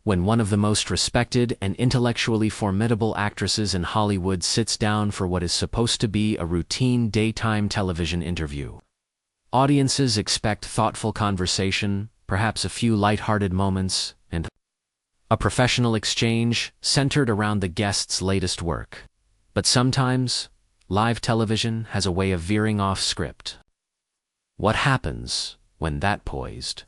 when one of the most respected and intellectually formidable actresses in Hollywood sits down for what is supposed to be a routine daytime television interview. Audiences expect thoughtful conversation, perhaps a few light-hearted moments, and a professional exchange centered around the guest's latest work. But sometimes, live television has a way of veering off script. What happens when that poised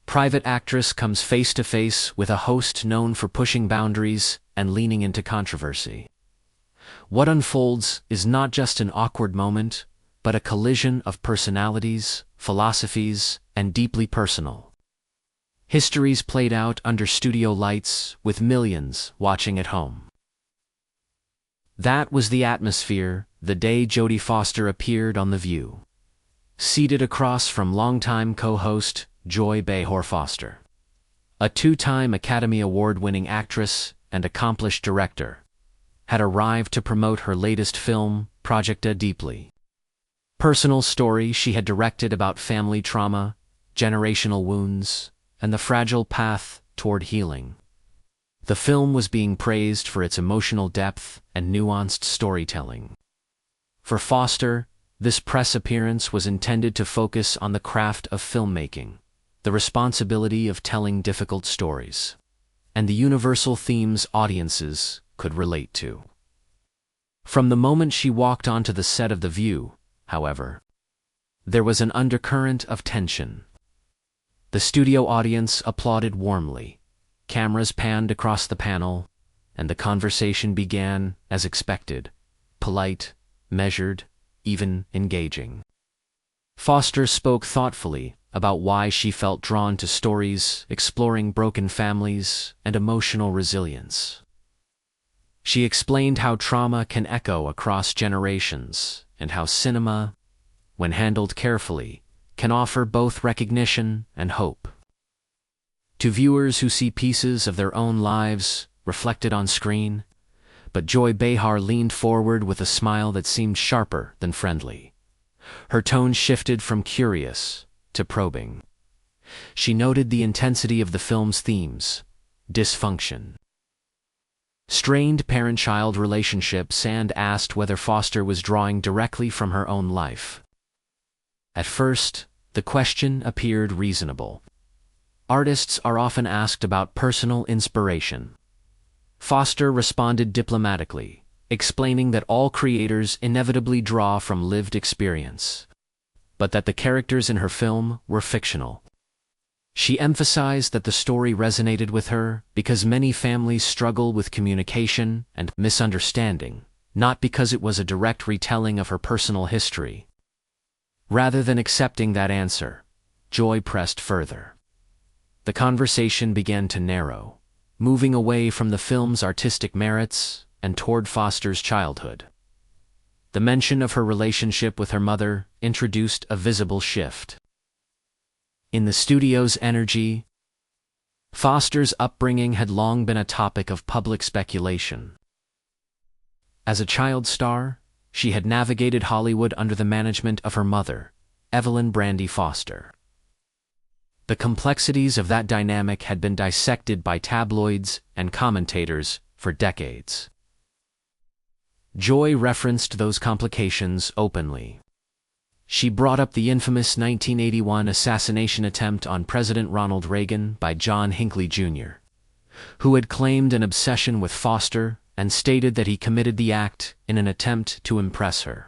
private actress comes face-to-face with a host known for pushing boundaries and leaning into controversy? What unfolds is not just an awkward moment, but a collision of personalities, philosophies, and deeply personal histories played out under studio lights with millions watching at home. That was the atmosphere the day Jodie Foster appeared on The View, seated across from longtime co-host Behar Foster. A two-time Academy Award-winning actress and accomplished director had arrived to promote her latest film, Project A Deeply. Personal story she had directed about family trauma, generational wounds, and the fragile path toward healing. The film was being praised for its emotional depth and nuanced storytelling. For Foster, this press appearance was intended to focus on the craft of filmmaking, the responsibility of telling difficult stories, and the universal themes audiences could relate to. From the moment she walked onto the set of The View, however, there was an undercurrent of tension. The studio audience applauded warmly, cameras panned across the panel, and the conversation began as expected, polite, measured, even engaging. Foster spoke thoughtfully about why she felt drawn to stories exploring broken families and emotional resilience. She explained how trauma can echo across generations and how cinema, when handled carefully, can offer both recognition and hope to viewers who see pieces of their own lives reflected on screen. But Behar leaned forward with a smile that seemed sharper than friendly. Her tone shifted from curious to probing. She noted the intensity of the film's themes: dysfunction, strained parent-child relationships, and asked whether Foster was drawing directly from her own life. At first, the question appeared reasonable. Artists are often asked about personal inspiration. Foster responded diplomatically, explaining that all creators inevitably draw from lived experience, but that the characters in her film were fictional. She emphasized that the story resonated with her because many families struggle with communication and misunderstanding, not because it was a direct retelling of her personal history. Rather than accepting that answer, Joy pressed further. The conversation began to narrow, moving away from the film's artistic merits and toward Foster's childhood. The mention of her relationship with her mother introduced a visible shift in the studio's energy. Foster's upbringing had long been a topic of public speculation. As a child star, she had navigated Hollywood under the management of her mother, Evelyn Brandy Foster. The complexities of that dynamic had been dissected by tabloids and commentators for decades. Joy referenced those complications openly. She brought up the infamous 1981 assassination attempt on President Ronald Reagan by John Hinckley Jr., who had claimed an obsession with Foster and stated that he committed the act in an attempt to impress her.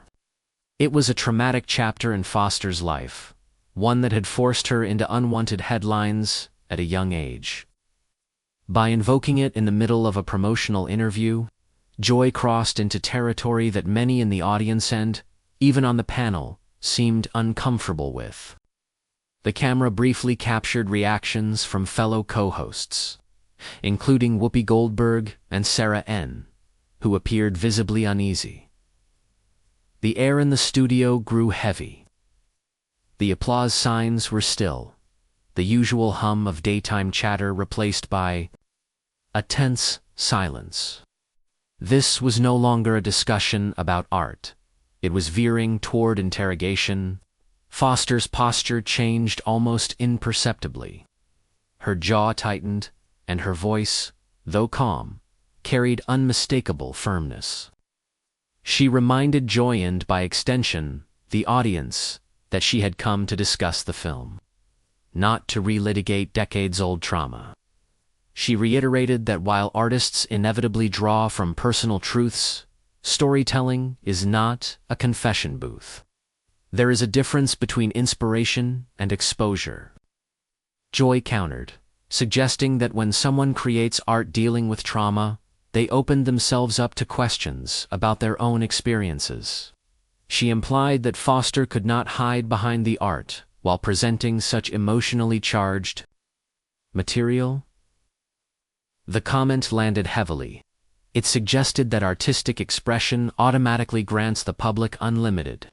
It was a traumatic chapter in Foster's life, one that had forced her into unwanted headlines at a young age. By invoking it in the middle of a promotional interview, Joy crossed into territory that many in the audience and, even on the panel, seemed uncomfortable with. The camera briefly captured reactions from fellow co-hosts, including Whoopi Goldberg and Sarah N., who appeared visibly uneasy. The air in the studio grew heavy. The applause signs were still, the usual hum of daytime chatter replaced by a tense silence. This was no longer a discussion about art. It was veering toward interrogation. Foster's posture changed almost imperceptibly. Her jaw tightened, and her voice, though calm, carried unmistakable firmness. She reminded Joy and, by extension, the audience, that she had come to discuss the film, not to relitigate decades-old trauma. She reiterated that while artists inevitably draw from personal truths, storytelling is not a confession booth. There is a difference between inspiration and exposure. Joy countered, suggesting that when someone creates art dealing with trauma, they open themselves up to questions about their own experiences. She implied that Foster could not hide behind the art while presenting such emotionally charged material. The comment landed heavily. It suggested that artistic expression automatically grants the public unlimited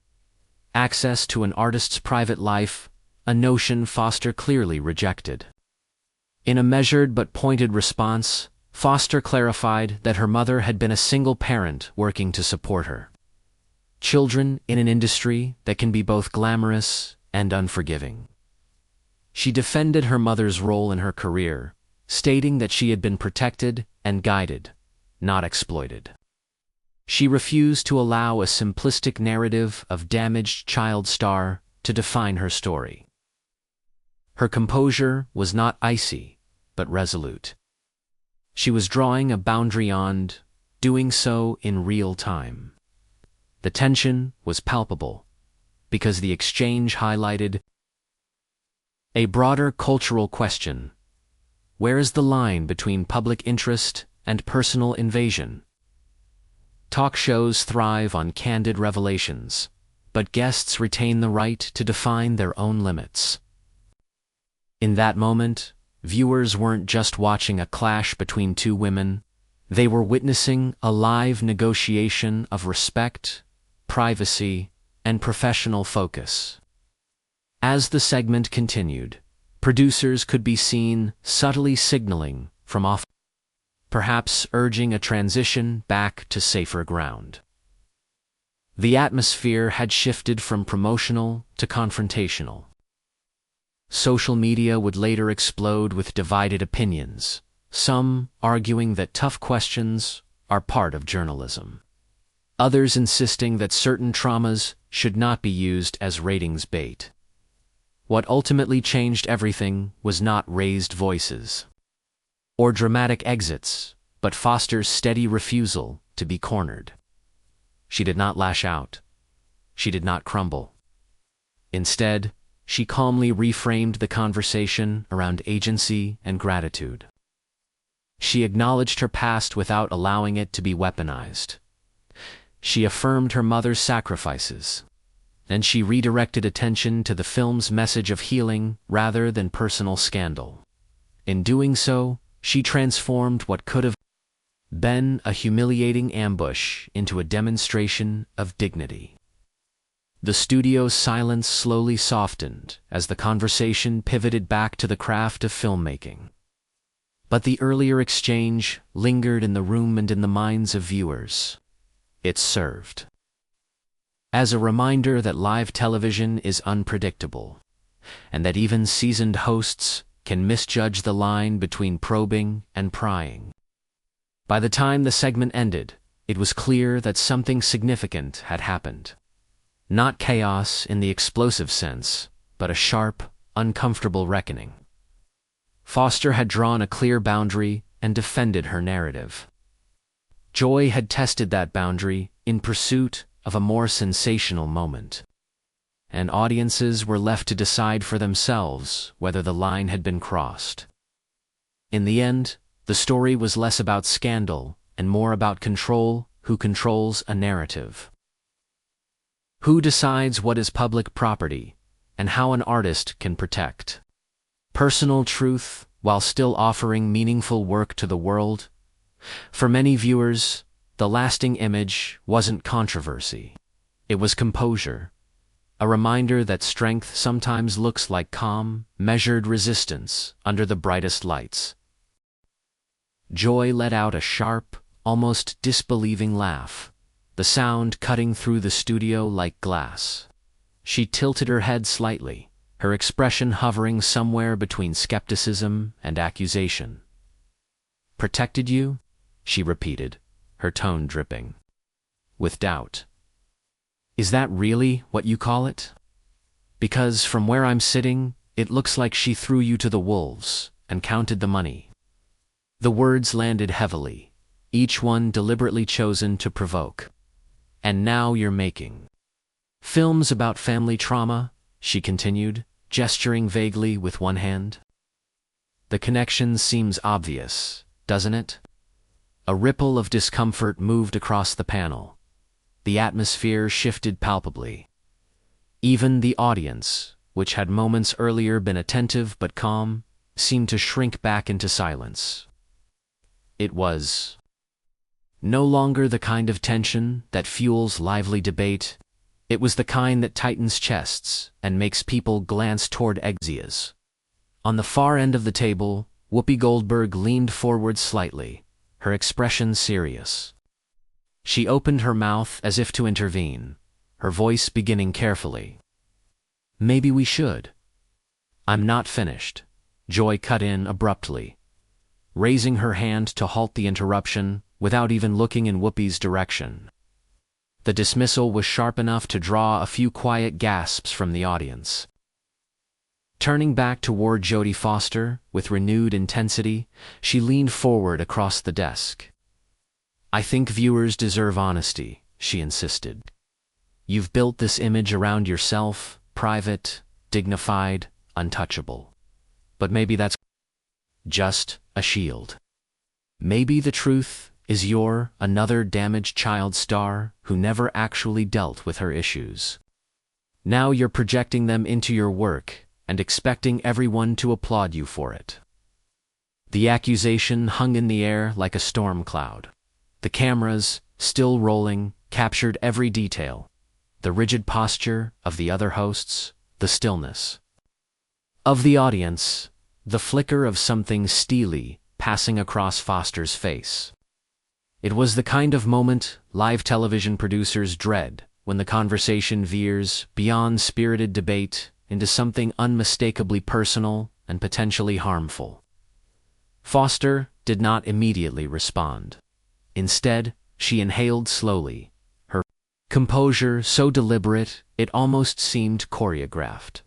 access to an artist's private life, a notion Foster clearly rejected. In a measured but pointed response, Foster clarified that her mother had been a single parent working to support her children in an industry that can be both glamorous and unforgiving. She defended her mother's role in her career, stating that she had been protected and guided, not exploited. She refused to allow a simplistic narrative of damaged child star to define her story. Her composure was not icy, but resolute. She was drawing a boundary and doing so in real time. The tension was palpable, because the exchange highlighted a broader cultural question. Where is the line between public interest and personal invasion? Talk shows thrive on candid revelations, but guests retain the right to define their own limits. In that moment, viewers weren't just watching a clash between two women, they were witnessing a live negotiation of respect, privacy, and professional focus. As the segment continued, producers could be seen subtly signaling from off, perhaps urging a transition back to safer ground. The atmosphere had shifted from promotional to confrontational. Social media would later explode with divided opinions, some arguing that tough questions are part of journalism, others insisting that certain traumas should not be used as ratings bait. What ultimately changed everything was not raised voices or dramatic exits, but Foster's steady refusal to be cornered. She did not lash out. She did not crumble. Instead, she calmly reframed the conversation around agency and gratitude. She acknowledged her past without allowing it to be weaponized. She affirmed her mother's sacrifices, and she redirected attention to the film's message of healing rather than personal scandal. In doing so, she transformed what could have been a humiliating ambush into a demonstration of dignity. The studio's silence slowly softened as the conversation pivoted back to the craft of filmmaking. But the earlier exchange lingered in the room and in the minds of viewers. It served as a reminder that live television is unpredictable, and that even seasoned hosts can misjudge the line between probing and prying. By the time the segment ended, it was clear that something significant had happened. Not chaos in the explosive sense, but a sharp, uncomfortable reckoning. Foster had drawn a clear boundary and defended her narrative. Joy had tested that boundary in pursuit of a more sensational moment, and audiences were left to decide for themselves whether the line had been crossed. In the end, the story was less about scandal and more about control. Who controls a narrative? Who decides what is public property and how an artist can protect personal truth while still offering meaningful work to the world? For many viewers, the lasting image wasn't controversy. It was composure, a reminder that strength sometimes looks like calm, measured resistance under the brightest lights. Joy let out a sharp, almost disbelieving laugh, the sound cutting through the studio like glass. She tilted her head slightly, her expression hovering somewhere between skepticism and accusation. Protected you? She repeated, her tone dripping with doubt. Is that really what you call it? Because from where I'm sitting, it looks like she threw you to the wolves and counted the money. The words landed heavily, each one deliberately chosen to provoke. And now you're making films about family trauma, she continued, gesturing vaguely with one hand. The connection seems obvious, doesn't it? A ripple of discomfort moved across the panel. The atmosphere shifted palpably. Even the audience, which had moments earlier been attentive but calm, seemed to shrink back into silence. It was no longer the kind of tension that fuels lively debate. It was the kind that tightens chests and makes people glance toward exes. On the far end of the table, Whoopi Goldberg leaned forward slightly, her expression serious. She opened her mouth as if to intervene, her voice beginning carefully. Maybe we should. I'm not finished, Joy cut in abruptly, raising her hand to halt the interruption without even looking in Whoopi's direction. The dismissal was sharp enough to draw a few quiet gasps from the audience. Turning back toward Jodie Foster with renewed intensity, she leaned forward across the desk. I think viewers deserve honesty, she insisted. You've built this image around yourself, private, dignified, untouchable. But maybe that's just a shield. Maybe the truth is you're another damaged child star who never actually dealt with her issues. Now you're projecting them into your work and expecting everyone to applaud you for it. The accusation hung in the air like a storm cloud. The cameras, still rolling, captured every detail. The rigid posture of the other hosts, the stillness of the audience, the flicker of something steely passing across Foster's face. It was the kind of moment live television producers dread when the conversation veers beyond spirited debate into something unmistakably personal and potentially harmful. Foster did not immediately respond. Instead, she inhaled slowly, her composure so deliberate it almost seemed choreographed.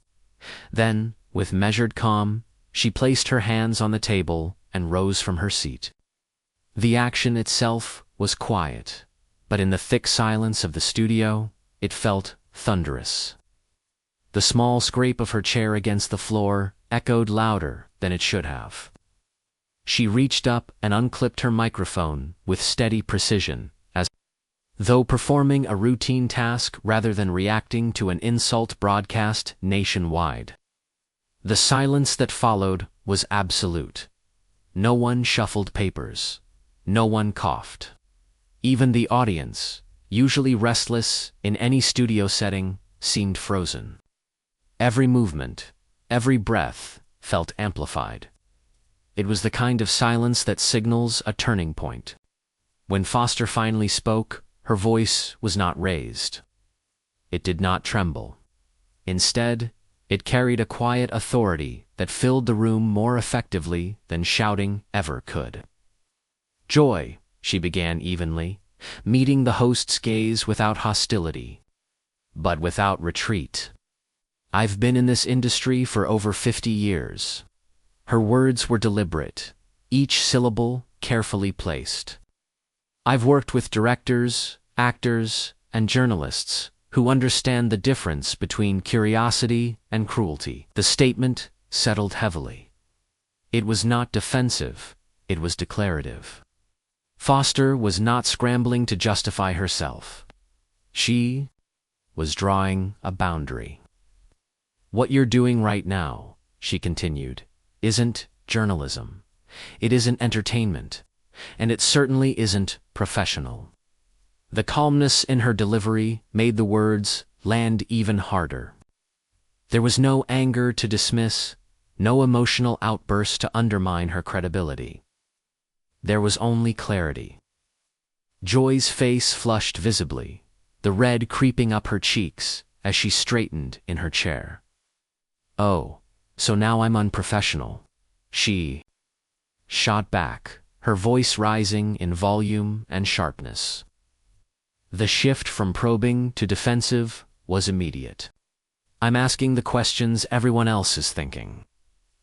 Then, with measured calm, she placed her hands on the table and rose from her seat. The action itself was quiet, but in the thick silence of the studio, it felt thunderous. The small scrape of her chair against the floor echoed louder than it should have. She reached up and unclipped her microphone with steady precision, as though performing a routine task rather than reacting to an insult broadcast nationwide. The silence that followed was absolute. No one shuffled papers. No one coughed. Even the audience, usually restless in any studio setting, seemed frozen. Every movement, every breath felt amplified. It was the kind of silence that signals a turning point. When Foster finally spoke, her voice was not raised. It did not tremble. Instead, it carried a quiet authority that filled the room more effectively than shouting ever could. Joy, she began evenly, meeting the host's gaze without hostility, but without retreat. I've been in this industry for over 50 years. Her words were deliberate, each syllable carefully placed. I've worked with directors, actors, and journalists who understand the difference between curiosity and cruelty. The statement settled heavily. It was not defensive, it was declarative. Foster was not scrambling to justify herself. She was drawing a boundary. What you're doing right now, she continued, isn't journalism. It isn't entertainment, and it certainly isn't professional. The calmness in her delivery made the words land even harder. There was no anger to dismiss, no emotional outburst to undermine her credibility. There was only clarity. Joy's face flushed visibly, the red creeping up her cheeks as she straightened in her chair. Oh, so now I'm unprofessional, she shot back, her voice rising in volume and sharpness. The shift from probing to defensive was immediate. "I'm asking the questions everyone else is thinking.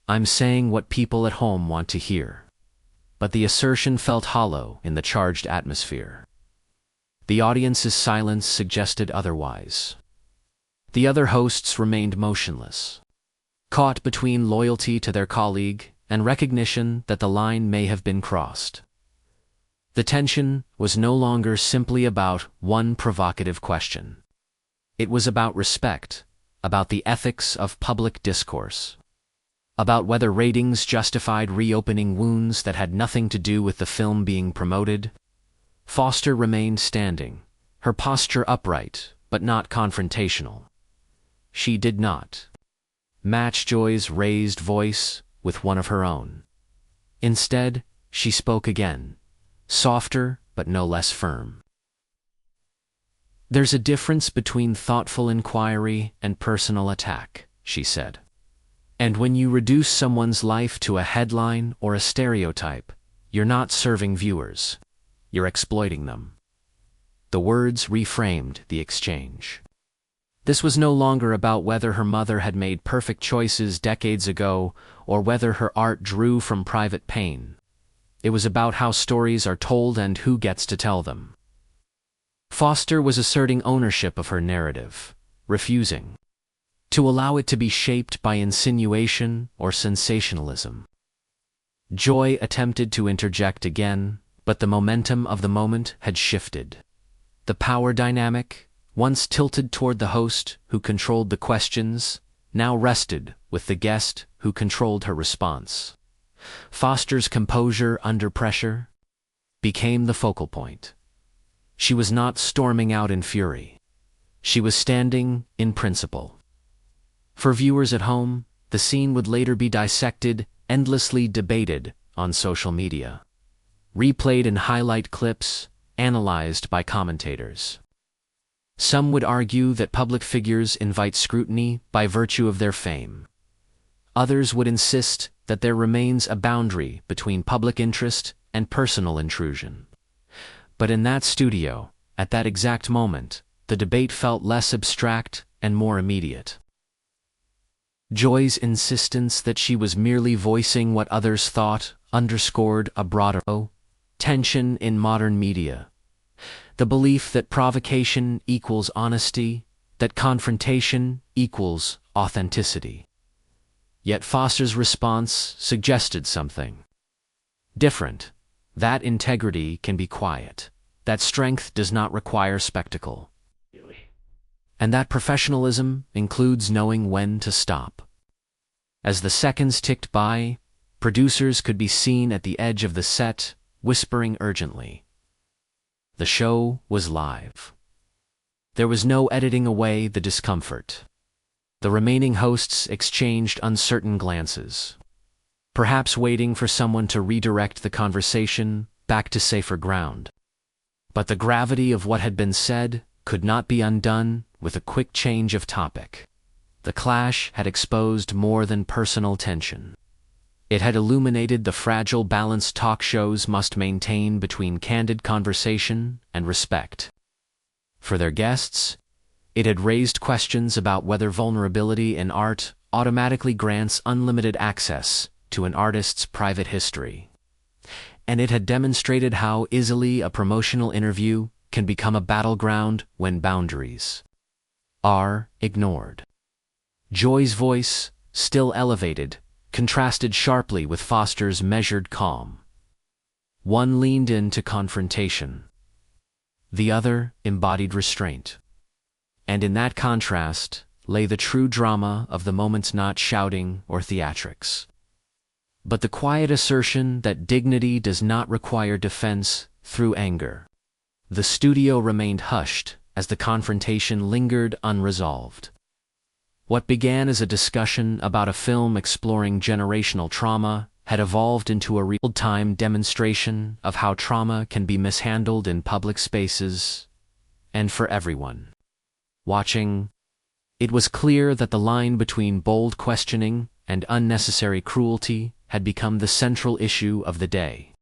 I'm saying what people at home want to hear." But the assertion felt hollow in the charged atmosphere. The audience's silence suggested otherwise. The other hosts remained motionless, caught between loyalty to their colleague and recognition that the line may have been crossed. The tension was no longer simply about one provocative question. It was about respect, about the ethics of public discourse, about whether ratings justified reopening wounds that had nothing to do with the film being promoted. Foster remained standing, her posture upright but not confrontational. She did not match Joy's raised voice with one of her own. Instead, she spoke again, softer but no less firm. "There's a difference between thoughtful inquiry and personal attack," she said. "And when you reduce someone's life to a headline or a stereotype, you're not serving viewers. You're exploiting them." The words reframed the exchange. This was no longer about whether her mother had made perfect choices decades ago or whether her art drew from private pain. It was about how stories are told and who gets to tell them. Foster was asserting ownership of her narrative, refusing to allow it to be shaped by insinuation or sensationalism. Joy attempted to interject again, but the momentum of the moment had shifted. The power dynamic, once tilted toward the host who controlled the questions, now rested with the guest who controlled her response. Foster's composure under pressure became the focal point. She was not storming out in fury. She was standing in principle. For viewers at home, the scene would later be dissected, endlessly debated on social media, replayed in highlight clips, analyzed by commentators. Some would argue that public figures invite scrutiny by virtue of their fame. Others would insist that there remains a boundary between public interest and personal intrusion. But in that studio, at that exact moment, the debate felt less abstract and more immediate. Joy's insistence that she was merely voicing what others thought underscored a broader tension in modern media. The belief that provocation equals honesty, that confrontation equals authenticity. Yet Foster's response suggested something different. That integrity can be quiet, that strength does not require spectacle, and that professionalism includes knowing when to stop. As the seconds ticked by, producers could be seen at the edge of the set, whispering urgently. The show was live. There was no editing away the discomfort. The remaining hosts exchanged uncertain glances, perhaps waiting for someone to redirect the conversation back to safer ground. But the gravity of what had been said could not be undone with a quick change of topic. The clash had exposed more than personal tension. It had illuminated the fragile balance talk shows must maintain between candid conversation and respect. For their guests, it had raised questions about whether vulnerability in art automatically grants unlimited access to an artist's private history. And it had demonstrated how easily a promotional interview can become a battleground when boundaries are ignored. Joy's voice, still elevated, contrasted sharply with Foster's measured calm. One leaned into confrontation. The other embodied restraint. And in that contrast lay the true drama of the moment, not shouting or theatrics, but the quiet assertion that dignity does not require defense through anger. The studio remained hushed as the confrontation lingered unresolved. What began as a discussion about a film exploring generational trauma had evolved into a real-time demonstration of how trauma can be mishandled in public spaces, and for everyone watching. It was clear that the line between bold questioning and unnecessary cruelty had become the central issue of the day.